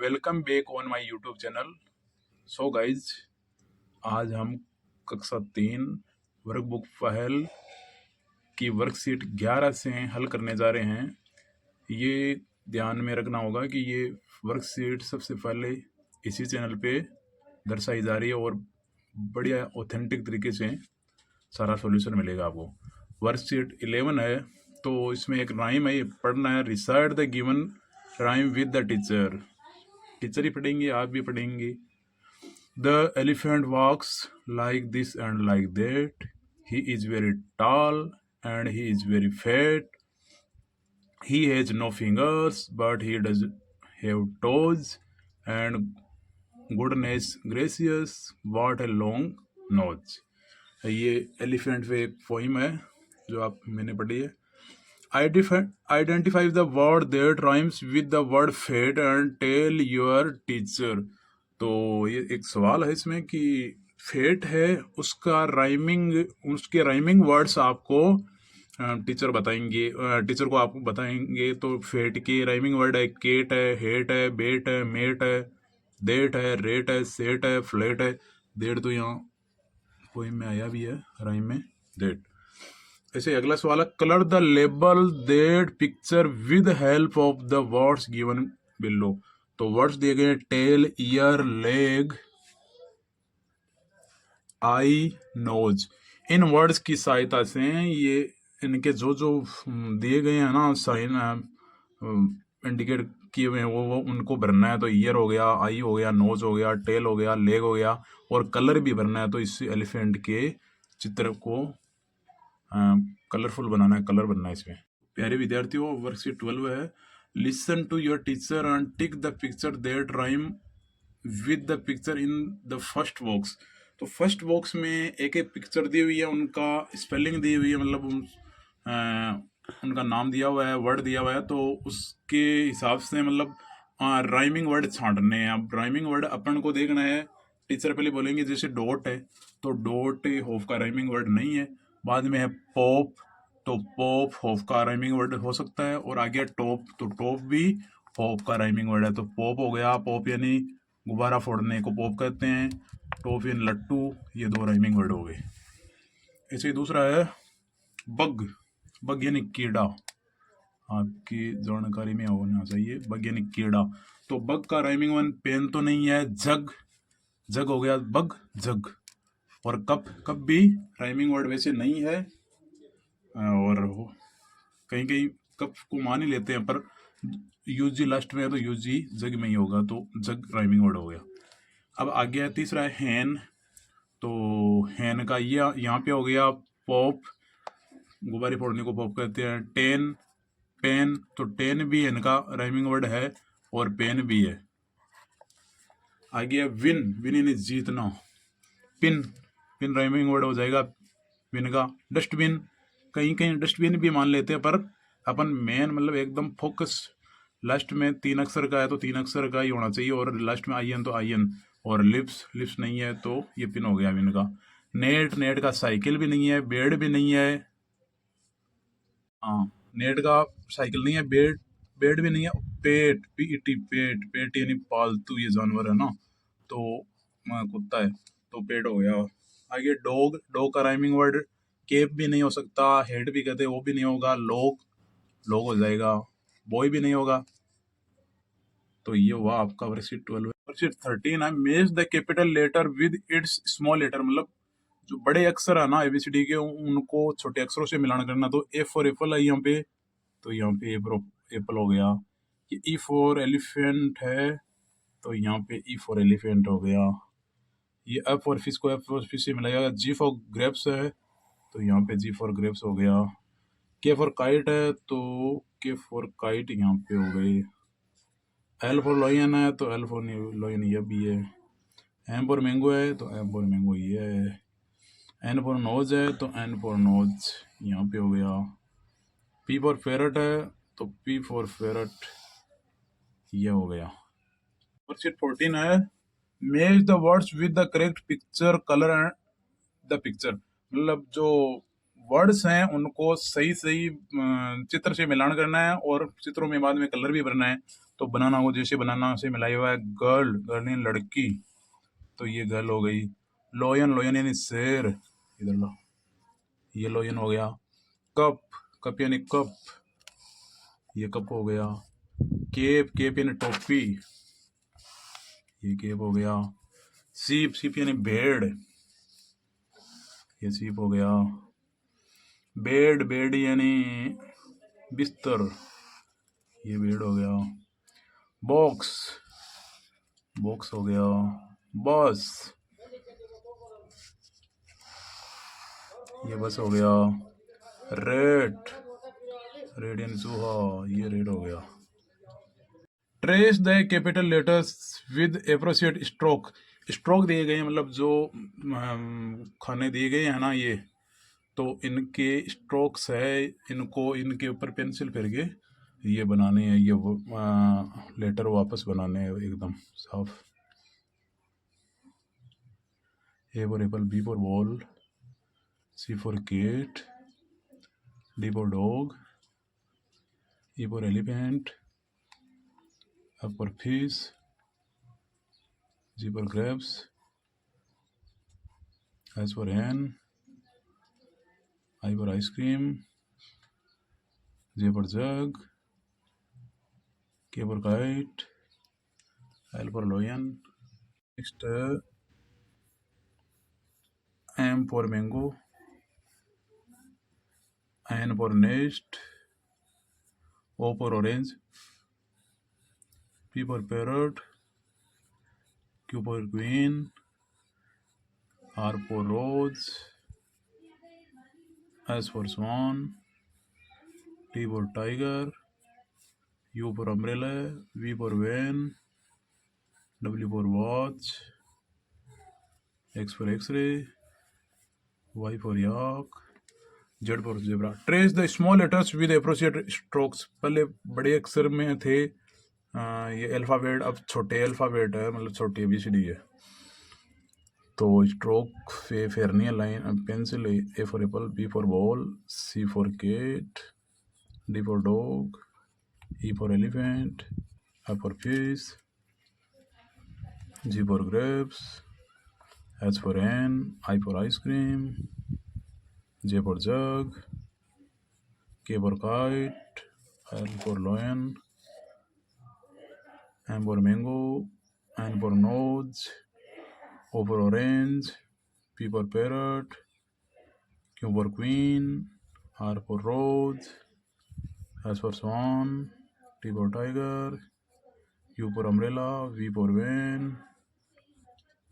Welcome back on my YouTube channel. So guys, आज हम कक्षा 3 वर्कबुक पहल की वर्कशीट 11 से हल करने जा रहे हैं। ये ध्यान में रखना होगा कि ये वर्कशीट सबसे पहले इसी चैनल पे दर्शाई जा रही है और बढ़िया ऑथेंटिक तरीके से सारा सॉल्यूशन मिलेगा आपको। वर्कशीट 11 है, तो इसमें एक राइम है, ये पढ़ना है। Recite the given rhyme with the teacher. Teacher ही पढ़ेंगे, आप भी पढ़ेंगे। The elephant walks like this and like that. He is very tall and he is very fat. He has no fingers, but he does have toes. And goodness gracious, what a long nose. ये elephant पे एक poem है जो आप मैंने पढ़ी है। Identify the word that rhymes with the word fat and tell your teacher. तो ये एक सवाल है इसमें कि फेट है, उसका राइमिंग, उसके राइमिंग वर्ड्स आपको टीचर बताएंगे, टीचर को आपको बताएंगे। तो फेट की राइमिंग वर्ड है केट है, हेट है, बेट है, मेट है, देट है, रेट है, सेट है, फ्लेट है। देट तो यहाँ पोइम में आया भी है राइम में, देट। ऐसे अगला सवाल है, colour the label that picture with help of the words given below. तो वर्ड्स दिए गए tail, ear, leg, eye, nose. इन वर्ड्स की सहायता से ये इनके जो जो दिए गए हैं ना, साइन इंडिकेट किए हुए हैं, वो उनको भरना है। तो ईयर हो गया, आई हो गया, नोज हो गया, टेल हो गया, लेग हो गया, और कलर भी भरना है। तो इस एलिफेंट के चित्र को कलरफुल बनाना है, कलर बनना है इसमें। प्यारे विद्यार्थियों, वर्कशीट 12 है। Listen to your teacher and tick the picture that rhyme with the picture in the first box. तो फर्स्ट बॉक्स में एक एक पिक्चर दी हुई है, उनका स्पेलिंग दी हुई है, मतलब उनका नाम दिया हुआ है, वर्ड दिया हुआ है। तो उसके हिसाब से मतलब राइमिंग वर्ड छांटने हैं। अब राइमिंग वर्ड अपन को देखना है। टीचर पहले बोलेंगे जैसे डॉट है, तो डॉट होफ का राइमिंग वर्ड नहीं है। बाद में है पॉप, तो पॉप होफ का राइमिंग वर्ड हो सकता है। और आगे टॉप, तो टॉप भी पॉप का राइमिंग वर्ड है। तो पॉप हो गया, पॉप यानी गुब्बारा फोड़ने को पॉप कहते हैं। टॉप यानी लट्टू, ये दो राइमिंग वर्ड हो गए। ऐसे ही दूसरा है बग। बग यानी कीड़ा, आपकी जानकारी में होना चाहिए। बग यानी कीड़ा। तो बग का राइमिंग वन पेन तो नहीं है, जग। जग हो गया बग, जग। और कप, कप भी राइमिंग वर्ड वैसे नहीं है, और कहीं कहीं कप को मान ही लेते हैं, पर यूजी लास्ट में है तो यूजी जग में ही होगा। तो जग राइमिंग वर्ड हो गया। अब आगे है तीसरा है हैन। तो हैन का ये यहाँ पे हो गया पॉप, गुब्बारे फोड़ने को पॉप कहते हैं। टेन, पेन, तो टेन भी इनका राइमिंग वर्ड है और पेन भी है। आगे है विन, विन यानी जीतना। पिन, पिन राइमिंग वर्ड हो जाएगा विन का। डस्टबिन, कहीं कहीं डस्टबिन भी मान लेते हैं, पर अपन मेन मतलब एकदम फोकस लास्ट में 3 अक्षर का है तो 3 अक्षर का ही होना चाहिए, और लास्ट में आई एन तो आई एन। और लिप्स, लिप्स नहीं है तो ये पिन हो गया विन का। नेट, नेट का साइकिल भी नहीं है, बेड भी नहीं है। हाँ, नेट का साइकिल नहीं है, बेड, बेड भी नहीं है। पेट, पीटी, पेट, पेट यानी पालतू ये जानवर है ना, तो कुत्ता है, तो पेट हो गया। आगे डॉग, डॉग का राइमिंग वर्ड केप भी नहीं हो सकता, हेड भी कहते वो भी नहीं होगा। लॉग, लॉग हो जाएगा। बॉय भी नहीं होगा। तो ये हुआ आपका वर्कशीट 12। वर्कशीट 13 है, match the capital letter with its small letter. मतलब जो बड़े अक्षर है ना एबीसीडी के, उनको छोटे अक्षरों से मिलान करना। तो ए फॉर एप्पल है यहाँ पे, तो यहाँ पे एप्पल हो गया। ये ई फॉर एलिफेंट है, तो यहाँ पे ई फॉर एलिफेंट हो गया। ये एफ फॉर फिश को एफ फॉर फिश से मिलाया। जी फॉर ग्रेप्स है, तो यहाँ पे जी फॉर ग्रेप्स हो गया। के फॉर काइट है, तो के फॉर काइट यहाँ पे हो गई। एल फॉर लॉयन है, तो एल फॉर लॉयन ये भी है। एम फॉर मैंगो है, तो एम फॉर मैंगो ये है। एन फॉर नोज है, तो एन फॉर नोज यहाँ पे हो गया। पी फॉर पैरट है, तो पी फॉर पैरट ये हो गया। वर्कशीट 14 है, match the words with the correct picture, colour and the picture. मतलब जो वर्ड्स हैं उनको सही सही चित्र से मिलान करना है और चित्रों में बाद में कलर भी भरना है। तो बनाना को जैसे बनाना से मिलाया हुआ है गर्ल, गर्ल यानी लड़की, तो ये गर्ल हो गई। लोयन, लोयन यानी शेर, इधर लो, ये लोयन हो गया। कप, कप यानी कप, ये कप हो गया। केप, केप यानी टोपी, ये केप हो गया। सीप, सीप यानी भेड़, ये सीप हो गया। बेड, बेड यानी बिस्तर, ये बेड हो गया। बॉक्स, बॉक्स हो गया। बस, ये बस हो गया। रेड, रेड यानी चूहा, ये रेड हो गया। Trace the capital letters with appropriate stroke, stroke दिए गए मतलब जो खाने दिए गए हैं ना, ये तो इनके स्ट्रोक्स है, इनको इनके ऊपर पेंसिल फिर के ये बनाने हैं, ये लेटर वापस बनाने हैं एकदम साफ। A for apple, B for ball, C for cat, D for dog, E for elephant, F for fish, G for grapes, S for hen, I for ice cream, J for jug, K for kite, L for lion. Next, M for mango, N for nest, O for orange, P for parrot, Q for queen, R for rose, S for swan, T for tiger, U for umbrella, V for van, W for watch, X for x-ray, Y for yak, Z for zebra. Trace the small letters with appropriate strokes. पहले बड़े अक्षर में थे ये alphabet, अब छोटे alphabet है, मतलब छोटी ABCD है। तो स्ट्रोक पे फेरनी है line, pencil, A for apple, B for ball, C for cat, D for dog, E for elephant, F for fish, G for grapes, H for hen, I for ice cream, J for jug, K for kite, L for lion, M for mango, N for nose, O for orange, P for parrot, Q for queen, R for rose, S for swan, T for tiger, U for umbrella, V for van,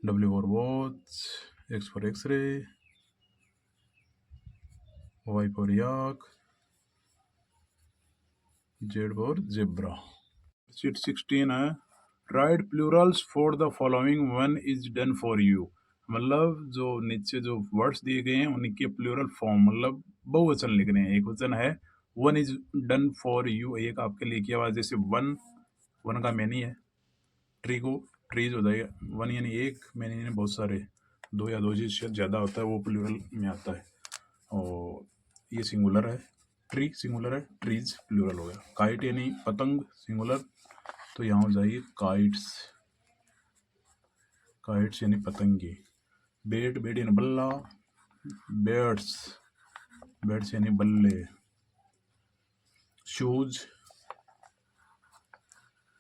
W for watch, X for x-ray, Y for yak, Z for zebra. Sheet 16 है, right Plurals for the following one is done for you, मतलब जो नीचे जो words दिए गए हैं उनके plural form, मतलब बहुवचन लिखने हैं। एक वचन है one is done for you, एक आपके लिए किया हुआ, जैसे वन, वन का मैनी है, ट्री को ट्रीज हो जाएगा, वन यानी एक, मैनी यानी बहुत सारे, दो या दो चीज ज़्यादा होता है वो प्लूरल में आता है। और ये सिंगुलर है, ट्री सिंगुलर है, ट्रीज प्लूरल हो गया। काइट यानी पतंग सिंगुलर, तो यहाँ हो जाएगी काइट्स, काइट्स यानी पतंगे। बेड, बेड यानी बल्ला, बेड्स, बेड्स यानी बल्ले। शूज,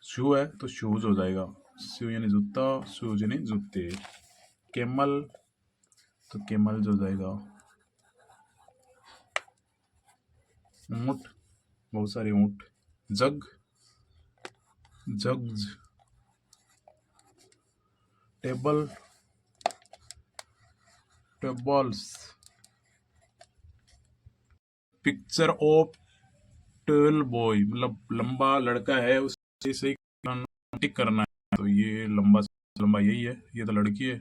शू है तो शूज हो जाएगा, शू यानी जूता, शूज यानी जूते। कैमल, तो कैमल्स हो जाएगा। ऊंट, बहुत सारे ऊंट। Jug, jugs. Table, tables. Picture of tall boy, मतलब लंबा लड़का है, उसे सही टिक करना है, तो ये लंबा लंबा यही है, ये तो लड़की है,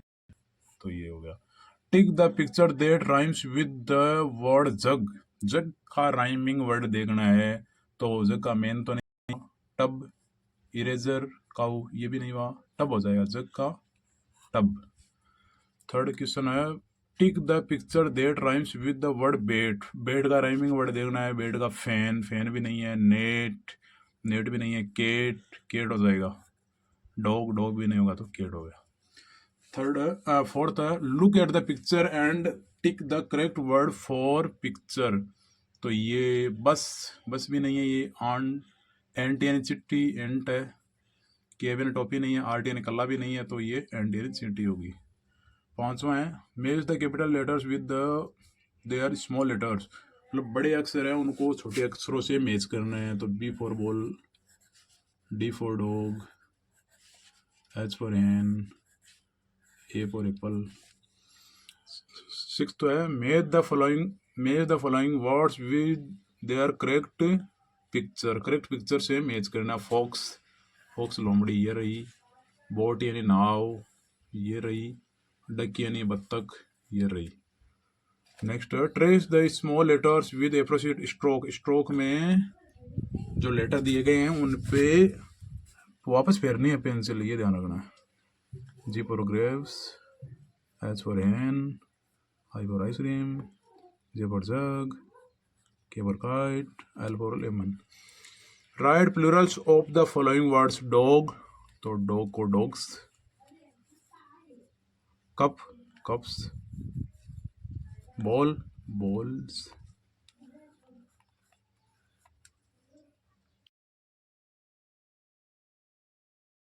तो ये हो गया। Tick the picture that rhymes with the word jug, jug का राइमिंग वर्ड देखना है, तो जग का मेन तो नहीं, टब, इरेजर, काउ, ये भी नहीं हुआ, टब हो जाएगा, जग का टब। थर्ड क्वेश्चन है, tick the picture that rhymes with the word bat. Bat का राइमिंग वर्ड देखना है। बेट का फैन, फैन भी नहीं है। नेट, नेट भी नहीं है। केट, केट हो जाएगा। डॉग, डॉग भी नहीं होगा तो केट हो गया। फोर्थ है look at the picture and tick the correct word for picture. तो ये बस, बस भी नहीं है। ये एंट यानी चिट्ठी, एंट है। केब यानी टोपी नहीं है। आर्ट यानी कल्ला भी नहीं है, तो ये एंट यानी चिट्ठी होगी। पांचवा है match the capital letters with the their small letters. मतलब बड़े अक्षर है उनको छोटे अक्षरों से मेज करना है। तो B for ball, D for dog, H for hen, A for apple. Sixth है match the following words with their correct picture. Correct picture से मैच करना। फॉक्स, फॉक्स लोमड़ी, ये रही। बोट यानी नाव, ये रही। डक यानी बत्तख, ये रही। Next trace the small letters with appropriate stroke. Stroke में जो लेटर दिए गए हैं उन पे वापस फेरनी है पेंसिल, ये ध्यान रखना है। G for grapes, H for hen, I for ice cream, J for jug, K for kite, L for lemon. Write plurals of the following words. Dog, तो dog को dogs. Cup, cups. Ball, balls.